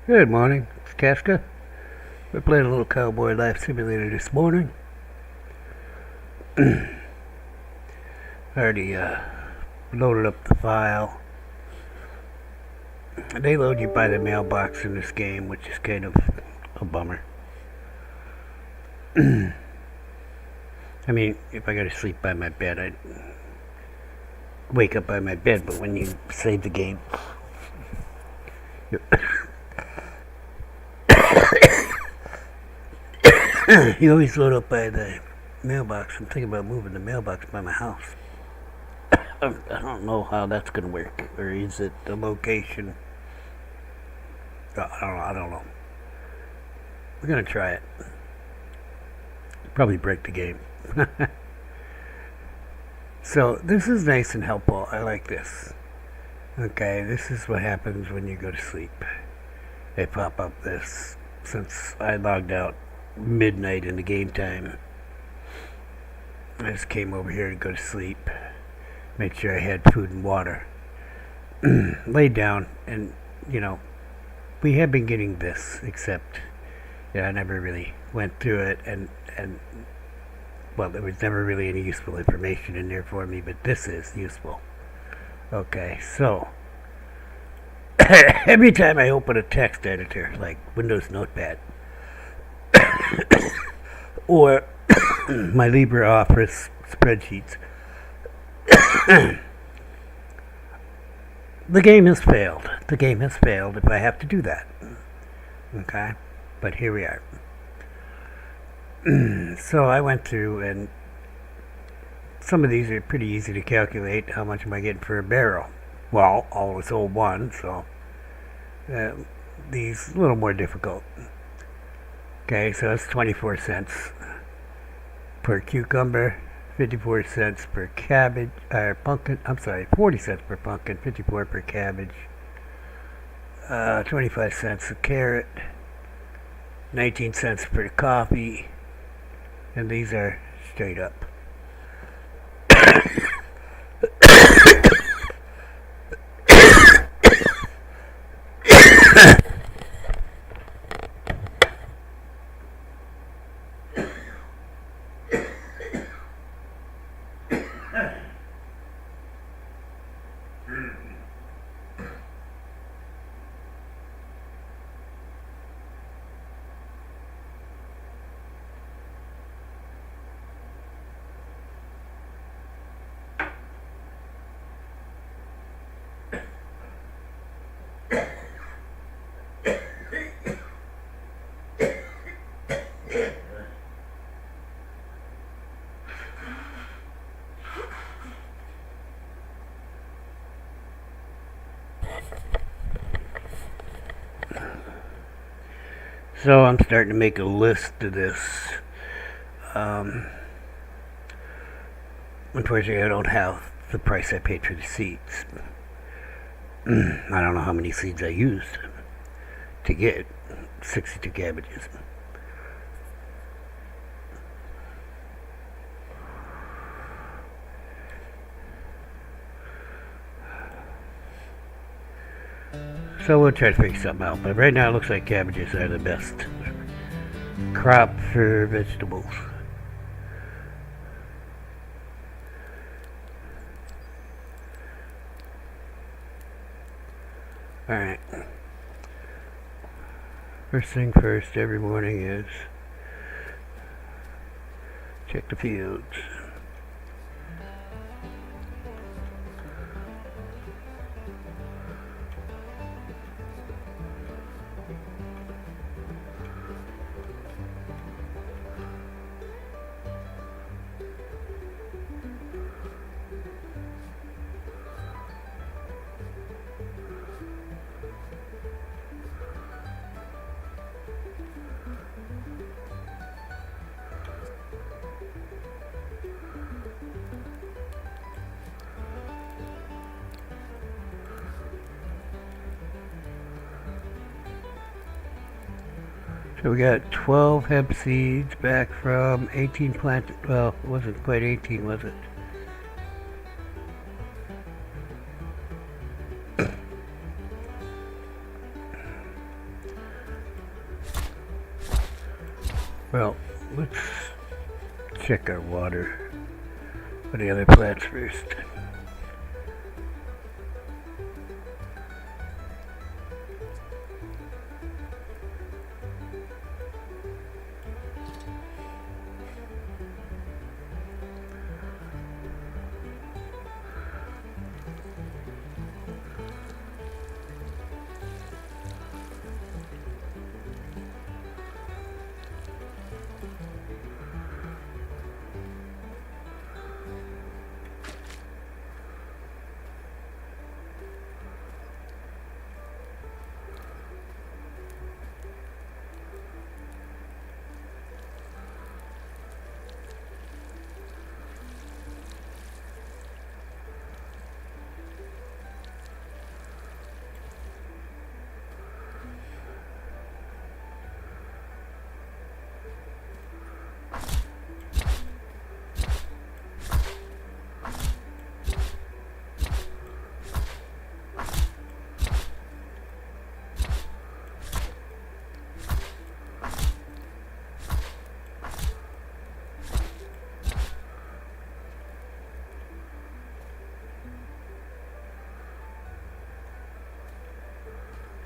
Good morning, it's Casca. We're playing a little Cowboy Life Simulator this morning. Already loaded up the file. They load you by the mailbox in this game, which is kind of a bummer. I mean, if I go to sleep by my bed, I'd wake up by my bed, but when you save the game, you always load up by the mailbox. I'm thinking about moving the mailbox by my house. I don't know how that's going to work. Or is it the location? I don't know. We're going to try it. Probably break the game. So this is nice and helpful. I like this. Okay, this is what happens when you go to sleep. They pop up this. Since I logged out midnight in the game time, I just came over here to go to sleep. Made sure I had food and water. Laid down, and we have been getting this, except I never really went through it, and well, there was never really any useful information in there for me, but this is useful. Okay, so every time I open a text editor, like Windows Notepad, or my LibreOffice spreadsheets, the game has failed. The game has failed if I have to do that. Okay? But here we are. So I went through, and some of these are pretty easy to calculate. How much am I getting for a barrel? Well, always sold one, so these a little more difficult. Okay, so that's 24 cents per cucumber, 54 cents per cabbage, pumpkin, 40 cents per pumpkin, 54 per cabbage, 25 cents a carrot, 19 cents per coffee, and these are straight up. So I'm starting to make a list of this. Unfortunately, I don't have the price I paid for the seeds. I don't know how many seeds I used to get 62 cabbages. So we'll try to figure something out. But right now it looks like cabbages are the best crop for vegetables. Alright. First thing first every morning is check the fields. So we got 12 hemp seeds back from 18 planted. Well, it wasn't quite 18, was it? Well, let's check our water for the other plants first.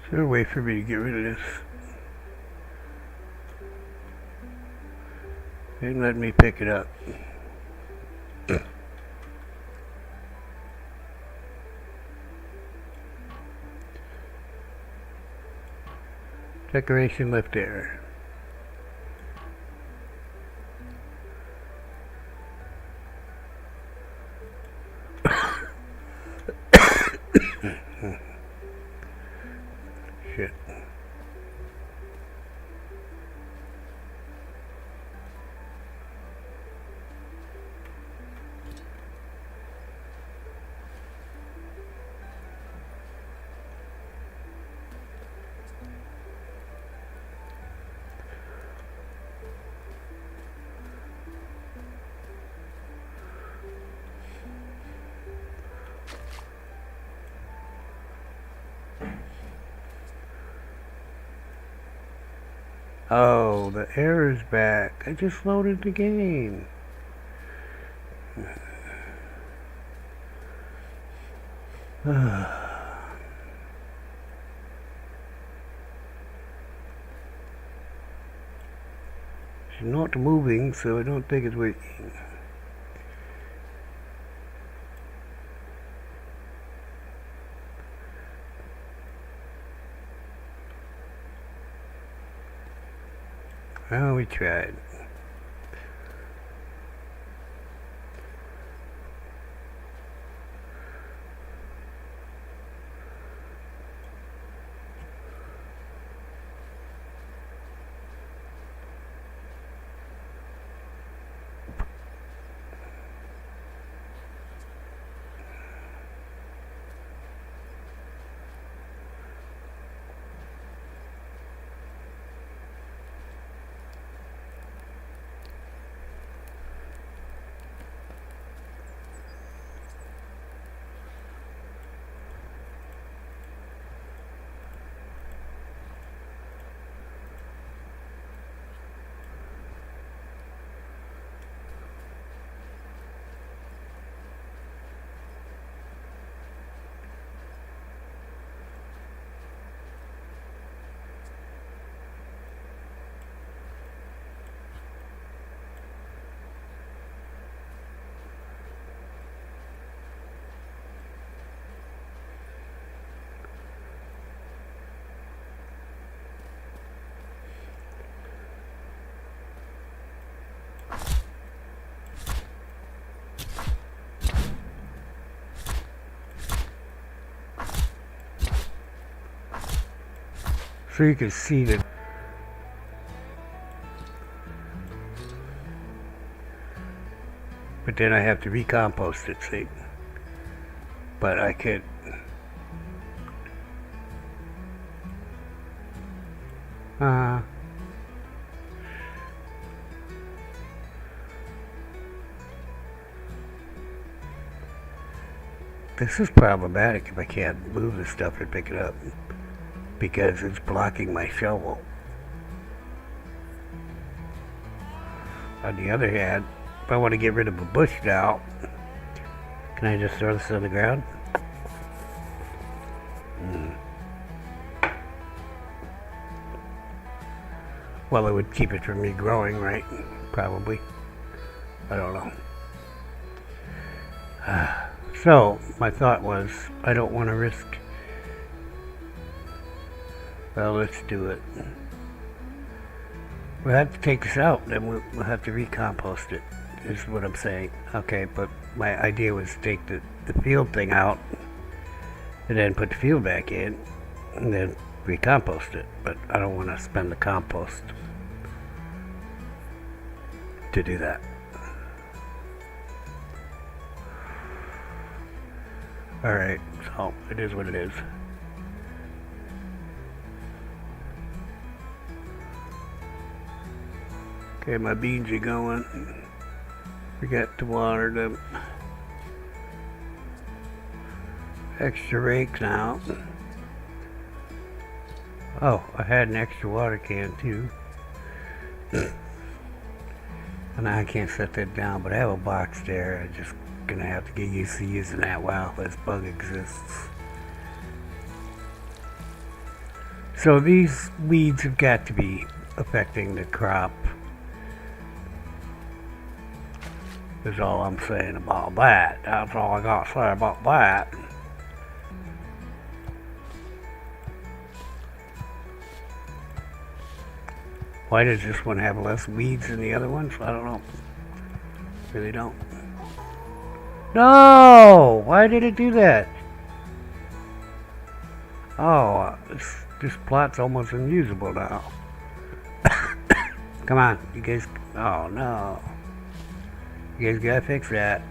Is there a way for me to get rid of this? They didn't let me pick it up. Decoration left error. Shit. Oh, the error's back. I just loaded the game. It's not moving, so I don't think it's working. Well, we tried. So you can see that. But then I have to recompost it, see? But I could. This is problematic if I can't move the stuff and pick it up, because it's blocking my shovel. on the other hand, if I want to get rid of a bush now, can I just throw this on the ground? Well, it would keep it from me growing, right? Probably. I don't know. So, my thought was, I don't want to risk. Well, let's do it. We'll have to take this out, then we'll have to recompost it, is what I'm saying. Okay, but my idea was to take the field thing out, and then put the field back in, and then recompost it. But I don't want to spend the compost to do that. Alright, so it is what it is. Okay, my beans are going. Forgot to water them. Extra rake now. Oh, I had an extra water can too. And I can't set that down, but I have a box there. I'm just gonna have to get used to using that while this bug exists. So these weeds have got to be affecting the crop. Is all I'm saying about that. That's all I got to say about that. Why does this one have less weeds than the other ones? I don't know. Really don't. No! Why did it do that? Oh, this plot's almost unusable now. Come on, you guys. Oh no. You guys gotta fix that.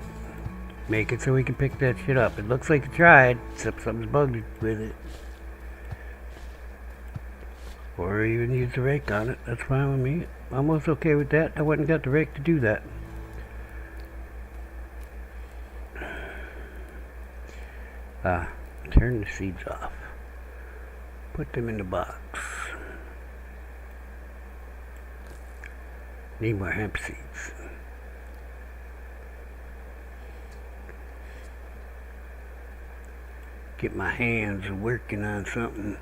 Make it so we can pick that shit up. It looks like it tried, except something's bugged with it. Or even use the rake on it. That's fine with me. I'm almost okay with that. I wouldn't got the rake to do that. Turn the seeds off. Put them in the box. Need more hemp seeds. Get my hands working on something.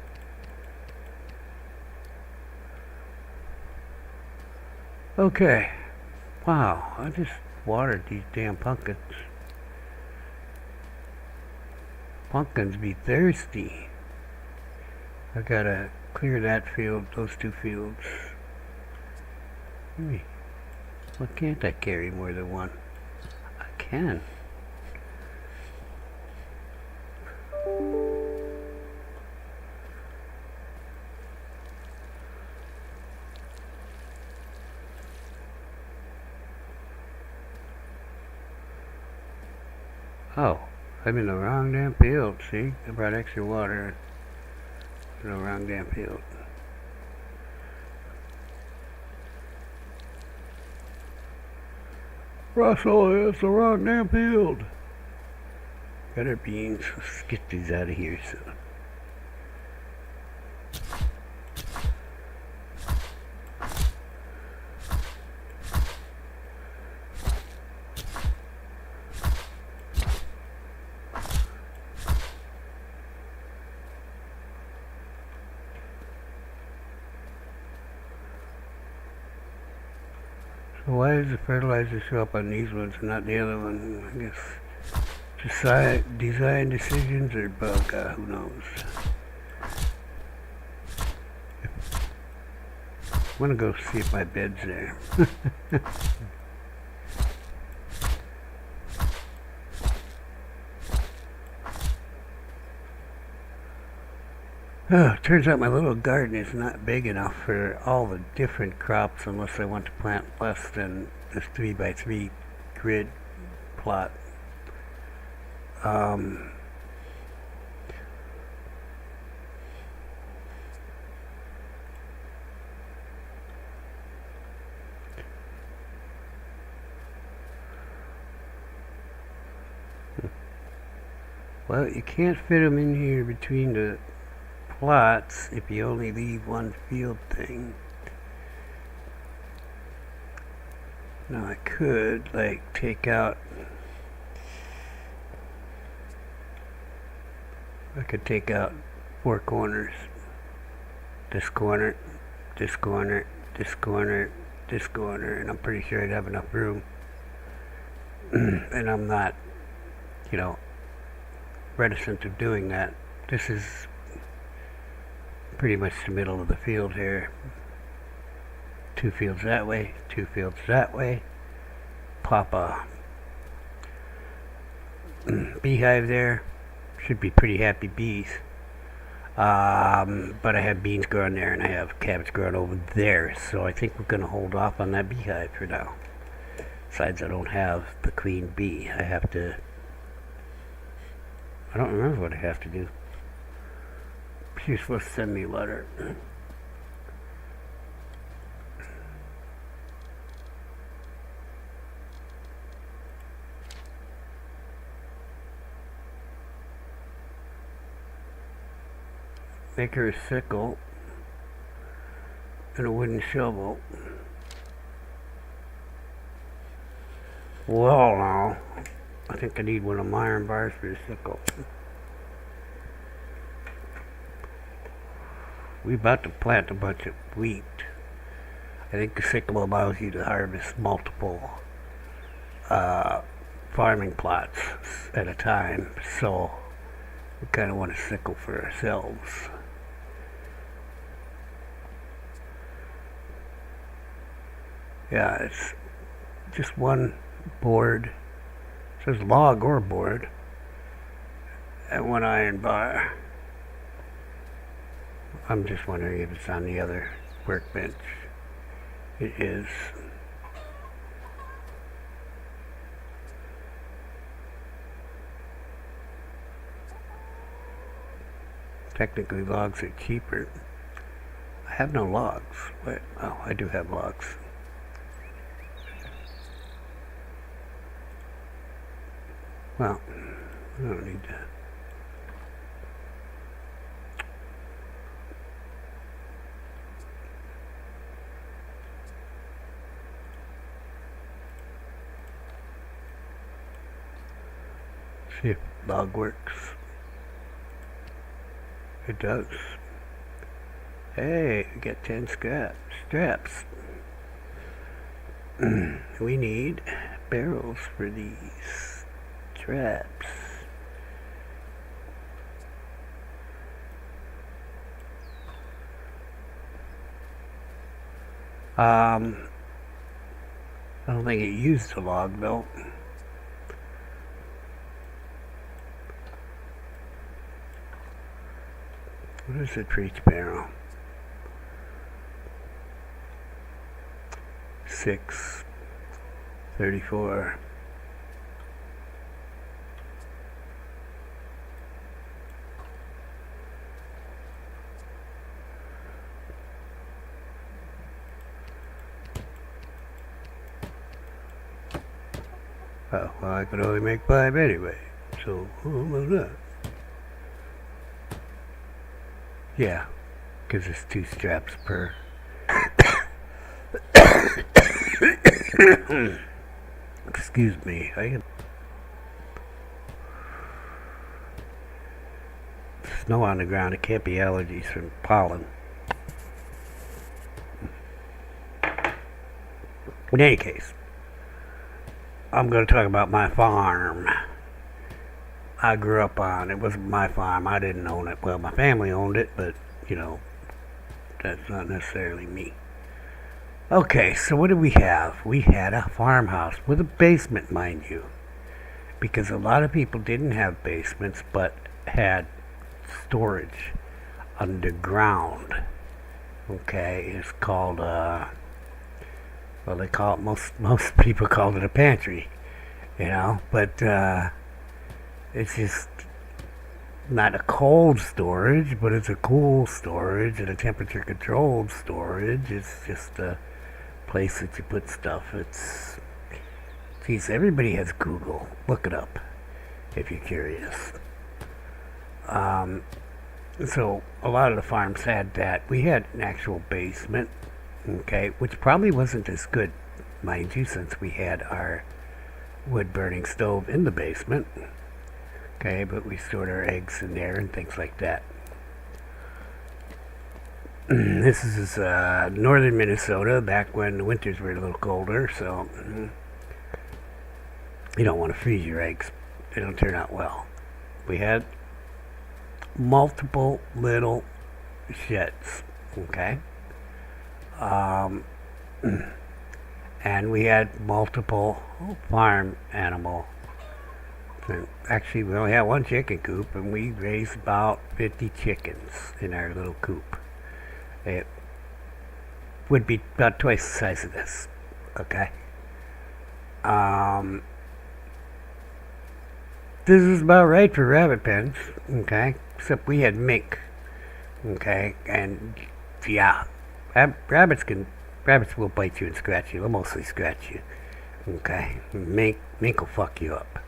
Okay. Wow, I just watered these damn pumpkins. Pumpkins be thirsty. I gotta clear that field, those two fields. Why can't I carry more than one? I can. Oh, I'm in the wrong damn field, see? I brought extra water in the wrong damn field. Russell, it's the wrong damn field. Got our beans. Let's get these out of here soon. So why does the fertilizer show up on these ones and not the other one? I guess design decisions or bug, who knows. I'm gonna go see if my bed's there. Turns out my little garden is not big enough for all the different crops unless I want to plant less than this 3x3 grid plot. Well, you can't fit them in here between the plots if you only leave one field thing. Now I could, like, take out... I could take out 4 corners. This corner, this corner, this corner, this corner, and I'm pretty sure I'd have enough room. And I'm not, you know, reticent of doing that. This is pretty much the middle of the field here. 2 fields that way, 2 fields that way. Pop a beehive there. Should be pretty happy bees. But I have beans growing there and I have cabbage growing over there, so I think we're going to hold off on that beehive for now. Besides, I don't have the queen bee. I don't remember what I have to do. She's supposed to send me a letter. Make her a sickle and a wooden shovel. Well, now, I think I need one of my iron bars for the sickle. We're about to plant a bunch of wheat. I think the sickle allows you to harvest multiple farming plots at a time, so we kind of want a sickle for ourselves. Yeah, it's just one board. It says log or board. And 1 iron bar. I'm just wondering if it's on the other workbench. It is. Technically, logs are cheaper. I have no logs. Wait, oh, I do have logs. Well, I don't need that. See if log works. It does. Hey, we got 10 straps. We need barrels for these straps. I don't think it used a log though. What is it for each barrel? 6, 34. Oh, well, I could only make 5 anyway, so how about that? Yeah, because it's 2 straps per. Excuse me, snow on the ground. It can't be allergies from pollen. In any case, I'm going to talk about my farm. I grew up on. It wasn't my farm. I didn't own it. Well, my family owned it, but, you know, that's not necessarily me. Okay, so what did we have? We had a farmhouse with a basement, mind you. Because a lot of people didn't have basements, but had storage underground. Okay, it's called, well, they call it, most people called it a pantry, you know, but, it's just not a cold storage, but it's a cool storage and a temperature controlled storage. It's just a place that you put stuff. Geez, everybody has Google. Look it up if you're curious. So a lot of the farms had that. We had an actual basement, okay, which probably wasn't as good mind you, since we had our wood-burning stove in the basement. Okay, but we stored our eggs in there and things like that. This is northern Minnesota, back when the winters were a little colder, so you don't want to freeze your eggs. They don't turn out well. We had multiple little sheds, okay? And we had multiple farm animal. Actually, we only had one chicken coop, and we raised about 50 chickens in our little coop. It would be about twice the size of this, okay? This is about right for rabbit pens, okay? Except we had mink, okay? And yeah, rabbits will bite you and scratch you. They'll mostly scratch you, okay? Mink will fuck you up,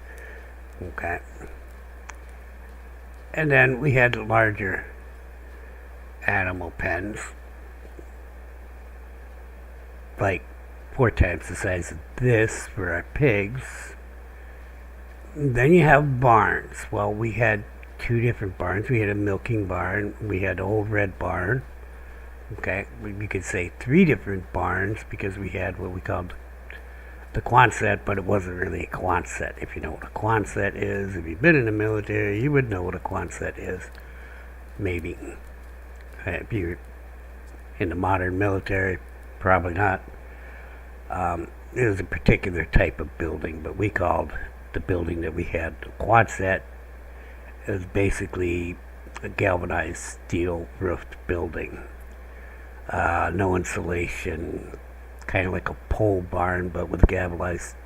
okay? And then we had larger animal pens, like 4 times the size of this for our pigs. Then you have barns. Well, we had 2 different barns. We had a milking barn. We had an old red barn. Okay, you could say 3 different barns because we had what we called the Quonset, but it wasn't really a Quonset. If you know what a Quonset is, if you've been in the military, you would know what a Quonset is. Maybe. If you're in the modern military, probably not. It was a particular type of building, but we called the building that we had the Quonset. It was basically a galvanized steel roofed building. No insulation, kind of like a pole barn, but with galvanized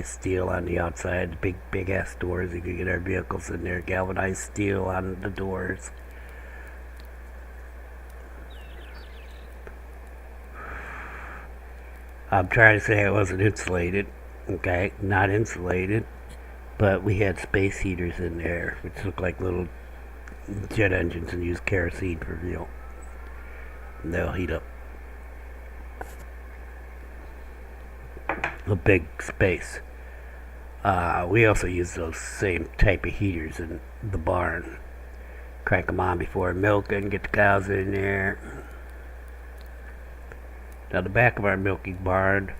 steel on the outside. Big ass doors. You could get our vehicles in there. Galvanized steel on the doors. I'm trying to say it wasn't insulated. Okay, not insulated, but we had space heaters in there, which looked like little jet engines and use kerosene for fuel. And they'll heat up a big space. We also use those same type of heaters in the barn. Crank them on before milking, get the cows in there. Now the back of our milking barn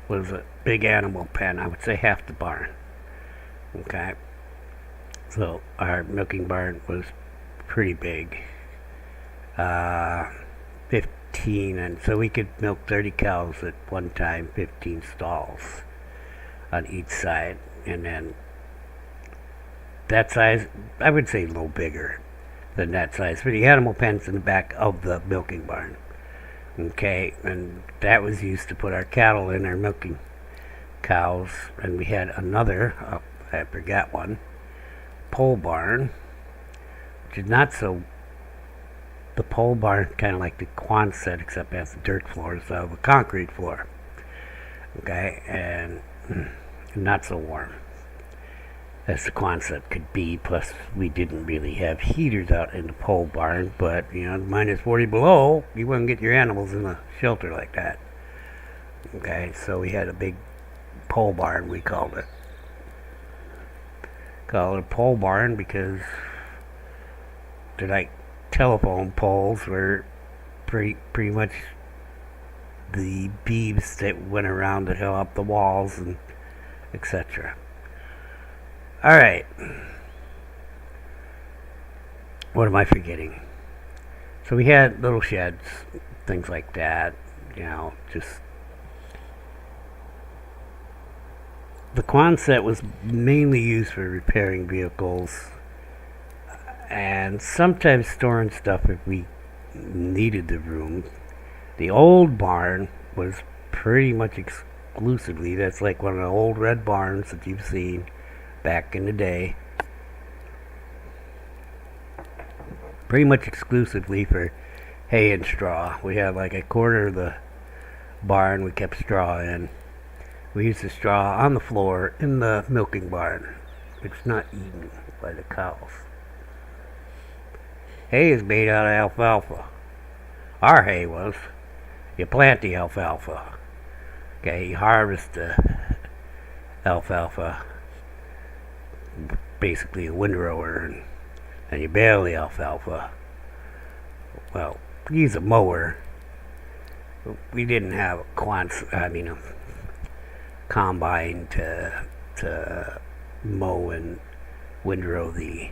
was a big animal pen. I would say half the barn. Okay. So our milking barn was pretty big. 15, and so we could milk 30 cows at one time, 15 stalls on each side. And then that size, I would say a little bigger than that size for the animal pens in the back of the milking barn. Okay, and that was used to put our cattle in, our milking cows. And we had another, I forgot one, pole barn, which is not so, the pole barn kind of like the Quonset, except it has the dirt floor instead of a concrete floor. Okay, and not so warm as the Quonset could be. Plus, we didn't really have heaters out in the pole barn, but minus 40 below, you wouldn't get your animals in a shelter like that. Okay, so we had a big pole barn, we called it. Called it a pole barn because they're like telephone poles, were pretty much the beams that went around to held up the walls and etc. Alright. What am I forgetting? So we had little sheds, things like that, just. The Quonset was mainly used for repairing vehicles and sometimes storing stuff if we needed the room. The old barn was pretty much exclusively, that's like one of the old red barns that you've seen back in the day. Pretty much exclusively for hay and straw. We had like a quarter of the barn we kept straw in. We used the straw on the floor in the milking barn. It's not eaten by the cows. Hay is made out of alfalfa. Our hay was. You plant the alfalfa. Okay, you harvest the alfalfa, basically a windrower, and you bale the alfalfa. Well, use a mower. We didn't have a combine to mow and windrow the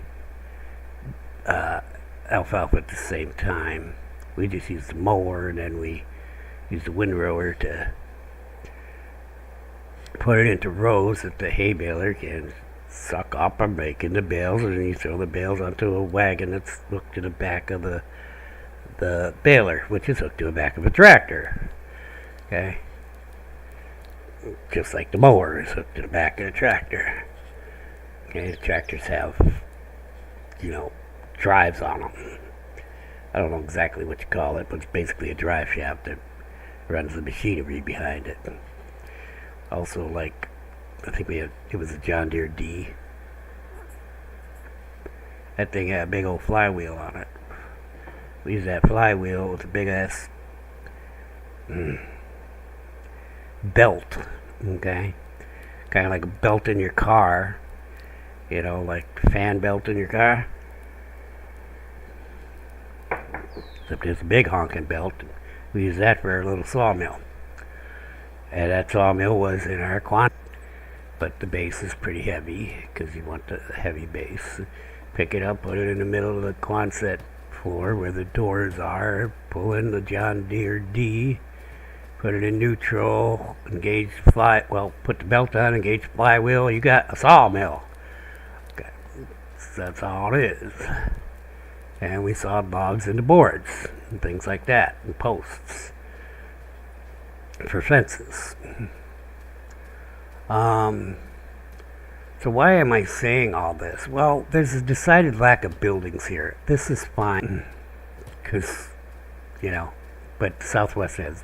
alfalfa at the same time. We just used the mower, and then we used the windrower to put it into rows that the hay baler can suck up and make into bales, and then you throw the bales onto a wagon that's hooked to the back of the baler, which is hooked to the back of a tractor. Okay? Just like the mower is hooked to the back of the tractor. Okay, the tractors have, drives on them. I don't know exactly what you call it, but it's basically a drive shaft that runs the machinery behind it. Also, I think it was a John Deere D. That thing had a big old flywheel on it. We used that flywheel with a big ass belt, okay? Kind of like a belt in your car, like fan belt in your car. Except it's a big honking belt. We used that for our little sawmill. And that sawmill was in our quantity. But the base is pretty heavy, because you want the heavy base. Pick it up, put it in the middle of the Quonset floor where the doors are, pull in the John Deere D, put it in neutral, put the belt on, engage the flywheel, you got a sawmill. Okay. So that's all it is. And we sawed logs into boards and things like that, and posts for fences. So why am I saying all this? Well, there's a decided lack of buildings here. This is fine, because, but the Southwest has